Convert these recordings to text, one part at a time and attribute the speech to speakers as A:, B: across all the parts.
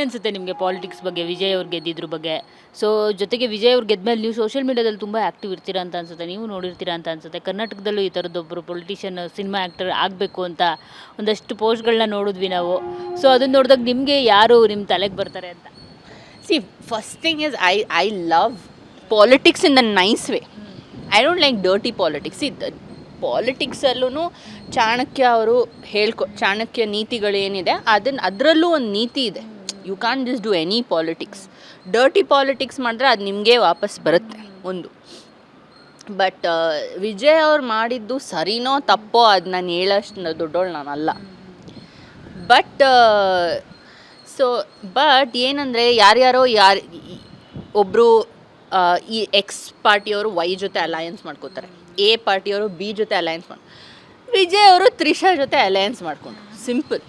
A: ಅನಿಸುತ್ತೆ ನಿಮಗೆ ಪಾಲಿಟಿಕ್ಸ್ ಬಗ್ಗೆ, ವಿಜಯ್ ಅವ್ರು ಗೆದ್ದಿದ್ರ ಬಗ್ಗೆ? ಸೊ ಜೊತೆಗೆ ವಿಜಯ್ ಅವ್ರು ಗೆದ್ಮೇಲೆ ನೀವು ಸೋಷಿಯಲ್ ಮೀಡಿಯಾದಲ್ಲಿ ತುಂಬ ಆ್ಯಕ್ಟಿವ್ ಇರ್ತೀರಾ ಅಂತ ಅನ್ಸುತ್ತೆ, ನೀವು ನೋಡಿರ್ತೀರಾ ಅಂತ ಅನ್ಸುತ್ತೆ. ಕರ್ನಾಟಕದಲ್ಲೂ ಈ ಥರದ್ದೊಬ್ಬರು ಪೊಲಿಟಿಷಿಯನ್ ಸಿನಿಮಾ ಆ್ಯಕ್ಟರ್ ಆಗಬೇಕು ಅಂತ ಒಂದಷ್ಟು ಪೋಸ್ಟ್ಗಳನ್ನ ನೋಡಿದ್ವಿ ನಾವು. ಸೊ ಅದನ್ನ ನೋಡಿದಾಗ ನಿಮಗೆ ಯಾರು ನಿಮ್ಮ ತಲೆಗೆ ಬರ್ತಾರೆ ಅಂತ?
B: See, first thing is I love politics in the nice way. I don't like dirty politics. ಪಾಲಿಟಿಕ್ಸಲ್ಲೂ ಚಾಣಕ್ಯ ಅವರು ಚಾಣಕ್ಯ ನೀತಿಗಳೇನಿದೆ ಅದರಲ್ಲೂ ಒಂದು ನೀತಿ ಇದೆ. You can just do any politics. Dirty politics ಮಾಡಿದ್ರೆ ಅದು ನಿಮಗೆ ವಾಪಸ್ ಬರುತ್ತೆ ಒಂದು. ಬಟ್ ವಿಜಯ್ ಅವ್ರು ಮಾಡಿದ್ದು ಸರಿನೋ ತಪ್ಪೋ ಅದು ನಾನು ಹೇಳೋಷ್ಟು ದೊಡ್ಡೋಳು ನಾನಲ್ಲ. ಬಟ್ ಏನಂದರೆ ಯಾರ್ಯಾರೋ ಒಬ್ಬರು ಈ ಎಕ್ಸ್ ಪಾರ್ಟಿಯವರು ವೈ ಜೊತೆ ಅಲಯನ್ಸ್ ಮಾಡ್ಕೋತಾರೆ, ಎ ಪಾರ್ಟಿಯವರು ಬಿ ಜೊತೆ ಅಲಯನ್ಸ್ ವಿಜಯ್ ಅವರು ತ್ರಿಷಾ ಜೊತೆ ಅಲಯನ್ಸ್ ಮಾಡ್ಕೊಂಡ್ರು. ಸಿಂಪಲ್.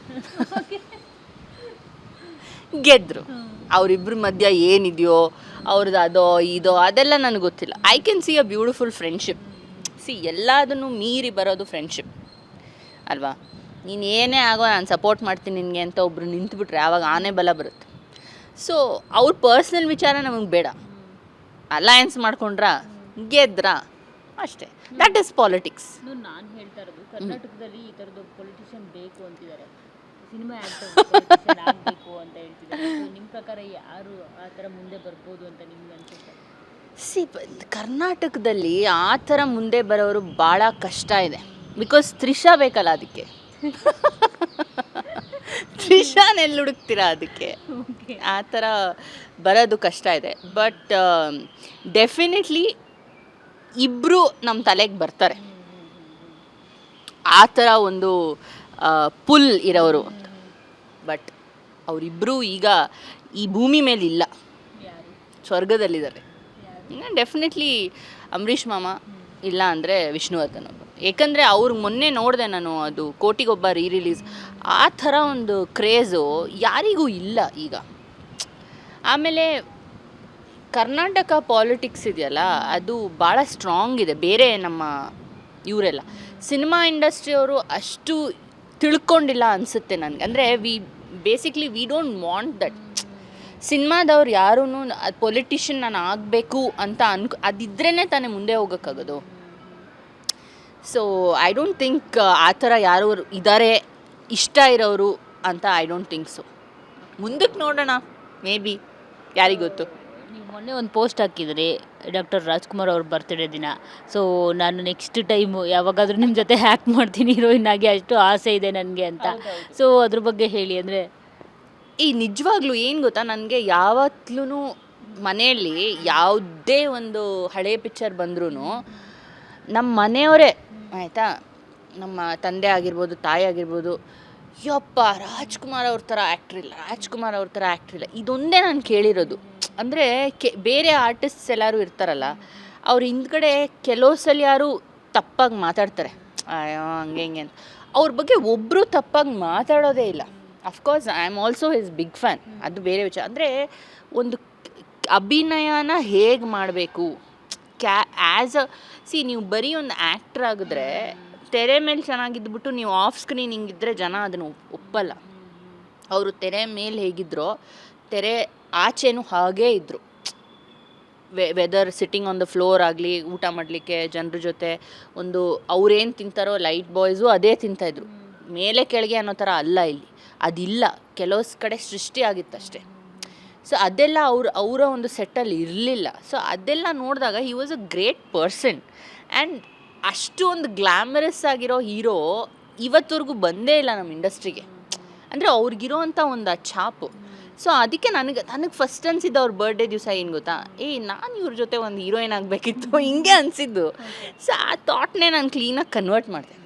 B: ಗೆದ್ದರು. ಅವರಿಬ್ಬರ ಮಧ್ಯ ಏನಿದೆಯೋ ಅವ್ರದ್ದು ಅದೋ ಇದೋ ಅದೆಲ್ಲ ನನಗೆ ಗೊತ್ತಿಲ್ಲ. I can see a beautiful friendship. ಎಲ್ಲದನ್ನು ಮೀರಿ ಬರೋದು ಫ್ರೆಂಡ್ಶಿಪ್ ಅಲ್ವಾ? ನೀನು ಏನೇ ಆಗೋ ನಾನು ಸಪೋರ್ಟ್ ಮಾಡ್ತೀನಿ ನಿನಗೆ ಅಂತ ಒಬ್ಬರು ನಿಂತುಬಿಟ್ರೆ ಆವಾಗ ಆನೆ ಬಲ ಬರುತ್ತೆ. ಸೊ ಅವ್ರ ಪರ್ಸ್ನಲ್ ವಿಚಾರ ನಮಗೆ ಬೇಡ. ಅಲಯನ್ಸ್ ಮಾಡ್ಕೊಂಡ್ರಾ, ಗೆದ್ರಾ, ಅಷ್ಟೇ. That is politics.
A: ನಾನು ಹೇಳ್ತಾ ಇರೋದು ಕರ್ನಾಟಕದಲ್ಲಿ ಈ ಥರದ್ದು ಪೊಲಿಟಿಷಿಯನ್ ಬೇಕು ಅಂತಿದ್ದಾರೆ, ಸಿನಿಮಾ ಆ್ಯಕ್ಟರ್ ಆಗಬೇಕು ಅಂತ ಹೇಳ್ತಿದ್ದಾರೆ. ನಿಮ್ಮ ಪ್ರಕಾರ ಯಾರು ಆ ಥರ ಮುಂದೆ ಬರ್ಬೋದು ಅಂತ ನಿಮ್ಗೆ ಅನ್ಸುತ್ತೆ?
B: ಕರ್ನಾಟಕದಲ್ಲಿ ಆ ಥರ ಮುಂದೆ ಬರೋರು ಭಾಳ ಕಷ್ಟ ಇದೆ. ಬಿಕಾಸ್ ತ್ರಿಷಾ ಬೇಕಲ್ಲ ಅದಕ್ಕೆ. ತ್ರಿಷಾನೆಲ್ಲಿ ಹುಡುಕ್ತೀರಾ ಅದಕ್ಕೆ? ಆ ಥರ ಬರೋದು ಕಷ್ಟ ಇದೆ. ಬಟ್ ಡೆಫಿನೆಟ್ಲಿ ಇಬ್ಬರು ನಮ್ಮ ತಲೆಗೆ ಬರ್ತಾರೆ, ಆ ಥರ ಒಂದು ಪುಲ್ ಇರೋರು. ಬಟ್ ಅವರಿಬ್ಬರು ಈಗ ಈ ಭೂಮಿ ಮೇಲೆ ಇಲ್ಲ, ಸ್ವರ್ಗದಲ್ಲಿದ್ದಾರೆ. ಡೆಫಿನೆಟ್ಲಿ ಅಂಬರೀಷ್ ಮಾಮ, ಇಲ್ಲ ಅಂದರೆ ವಿಷ್ಣುವರ್ಧನ್ ಅವರು. ಏಕೆಂದರೆ ಅವ್ರಿಗೆ ಮೊನ್ನೆ ನೋಡಿದೆ ನಾನು, ಅದು ಕೋಟಿಗೊಬ್ಬ ರಿಲೀಸ್. ಆ ಥರ ಒಂದು ಕ್ರೇಜು ಯಾರಿಗೂ ಇಲ್ಲ ಈಗ. ಆಮೇಲೆ ಕರ್ನಾಟಕ ಪಾಲಿಟಿಕ್ಸ್ ಇದೆಯಲ್ಲ, ಅದು ಭಾಳ ಸ್ಟ್ರಾಂಗ್ ಇದೆ. ಬೇರೆ ನಮ್ಮ ಇವರೆಲ್ಲ ಸಿನಿಮಾ ಇಂಡಸ್ಟ್ರಿಯವರು ಅಷ್ಟು ತಿಳ್ಕೊಂಡಿಲ್ಲ ಅನಿಸುತ್ತೆ ನನಗೆ. ಅಂದರೆ ವಿ ಡೋಂಟ್ ವಾಂಟ್ ದಟ್. ಸಿನಿಮಾದವ್ರು ಯಾರೂ ಪೊಲಿಟಿಷಿಯನ್ ನಾನು ಆಗಬೇಕು ಅಂತ ಅದಿದ್ರೇ ತಾನೇ ಮುಂದೆ ಹೋಗೋಕ್ಕಾಗೋದು. ಸೊ ಐ ಡೋಂಟ್ ಥಿಂಕ್ ಆ ಥರ ಯಾರು ಇದ್ದಾರೆ ಇಷ್ಟ ಇರೋರು ಅಂತ. I don't think so. ಮುಂದಕ್ಕೆ ನೋಡೋಣ, ಮೇ ಬಿ, ಯಾರಿಗೊತ್ತು.
A: ನೀವು ಮೊನ್ನೆ ಒಂದು ಪೋಸ್ಟ್ ಹಾಕಿದ್ರಿ ಡಾಕ್ಟರ್ ರಾಜ್ಕುಮಾರ್ ಅವ್ರ ಬರ್ತ್ಡೇ ದಿನ. ಸೊ ನಾನು ನೆಕ್ಸ್ಟ್ ಟೈಮು ಯಾವಾಗಾದರೂ ನಿಮ್ಮ ಜೊತೆ ಹ್ಯಾಕ್ ಮಾಡ್ತೀನಿ ಹೀರೋಯಿನ್ ಆಗಿ, ಅಷ್ಟು ಆಸೆ ಇದೆ ನನಗೆ ಅಂತ. ಸೊ ಅದ್ರ ಬಗ್ಗೆ ಹೇಳಿ. ಅಂದರೆ
B: ನಿಜವಾಗ್ಲೂ ಏನು ಗೊತ್ತಾ, ನನಗೆ ಯಾವತ್ತೂ ಮನೆಯಲ್ಲಿ ಯಾವುದೇ ಒಂದು ಹಳೆ ಪಿಕ್ಚರ್ ಬಂದ್ರೂ ನಮ್ಮ ಮನೆಯವರೇ ಆಯಿತಾ, ನಮ್ಮ ತಂದೆ ಆಗಿರ್ಬೋದು, ತಾಯಿ ಆಗಿರ್ಬೋದು, ಯಪ್ಪ ರಾಜ್ಕುಮಾರ್ ಅವ್ರ ಥರ ಆ್ಯಕ್ಟ್ರ್ ಇಲ್ಲ, ಇದೊಂದೇ ನಾನು ಕೇಳಿರೋದು. ಅಂದರೆ ಬೇರೆ ಆರ್ಟಿಸ್ಟ್ಸ್ ಎಲ್ಲರೂ ಇರ್ತಾರಲ್ಲ, ಅವ್ರ ಹಿಂದ್ಗಡೆ ಕೆಲವು ಸಲ ಯಾರು ತಪ್ಪಾಗಿ ಮಾತಾಡ್ತಾರೆ, ಹಂಗೆ ಹಿಂಗೆ ಅಂತ. ಅವ್ರ ಬಗ್ಗೆ ಒಬ್ಬರು ತಪ್ಪಾಗಿ ಮಾತಾಡೋದೇ ಇಲ್ಲ. Of course I am also his big fan, ಅದು ಬೇರೆ ವಿಚಾರ. ಅಂದರೆ ಒಂದು ಅಭಿನಯನ ಹೇಗೆ ಮಾಡಬೇಕು, ನೀವು ಬರೀ ಒಂದು ಆ್ಯಕ್ಟ್ರ್ ಆಗಿದ್ರೆ ತೆರೆ ಮೇಲೆ ಚೆನ್ನಾಗಿದ್ಬಿಟ್ಟು ನೀವು ಆಫ್ ಸ್ಕ್ರೀನ್ ಹಿಂಗಿದ್ರೆ ಜನ ಅದನ್ನು ಒಪ್ಪಲ್ಲ. ಅವರು ತೆರೆ ಮೇಲೆ ಹೇಗಿದ್ರೋ ತೆರೆ ಆಚೆನೂ ಹಾಗೇ ಇದ್ದರು. Whether sitting on the floor ಆಗಲಿ, ಊಟ ಮಾಡಲಿಕ್ಕೆ ಜನರ ಜೊತೆ ಒಂದು ಅವ್ರೇನು ತಿಂತಾರೋ ಲೈಟ್ ಬಾಯ್ಸು ಅದೇ ತಿಂತಾಯಿದ್ರು. ಮೇಲೆ ಕೆಳಗೆ ಅನ್ನೋ ಥರ ಅಲ್ಲ ಇಲ್ಲಿ, ಅದಿಲ್ಲ. ಕೆಲವು ಕಡೆ ಸೃಷ್ಟಿ ಆಗಿತ್ತಷ್ಟೇ. ಸೊ ಅದೆಲ್ಲ ಅವರ ಒಂದು ಸೆಟ್ಟಲ್ಲಿ ಇರಲಿಲ್ಲ. ಸೊ ಅದೆಲ್ಲ ನೋಡಿದಾಗ he was a great person. And ಅಷ್ಟು ಒಂದು ಗ್ಲ್ಯಾಮರಸ್ ಆಗಿರೋ ಹೀರೋ ಇವತ್ತವರೆಗೂ ಬಂದೇ ಇಲ್ಲ ನಮ್ಮ ಇಂಡಸ್ಟ್ರಿಗೆ. ಅಂದರೆ ಅವ್ರಿಗಿರೋವಂಥ ಒಂದು ಛಾಪು. ಸೊ ಅದಕ್ಕೆ ನನಗೆ ಫಸ್ಟ್ ಅನಿಸಿದ್ದು ಅವ್ರ ಬರ್ಡೇ ದಿವಸ ಏನು ಗೊತ್ತಾ, ನಾನು ಇವ್ರ ಜೊತೆ ಒಂದು ಹೀರೋಯಿನ್ ಆಗಬೇಕಿತ್ತು, ಹಿಂಗೆ ಅನಿಸಿದ್ದು. ಸೊ ಆ ಥಾಟ್ನೇ ನಾನು ಕ್ಲೀನಾಗಿ ಕನ್ವರ್ಟ್ ಮಾಡಿದೆ.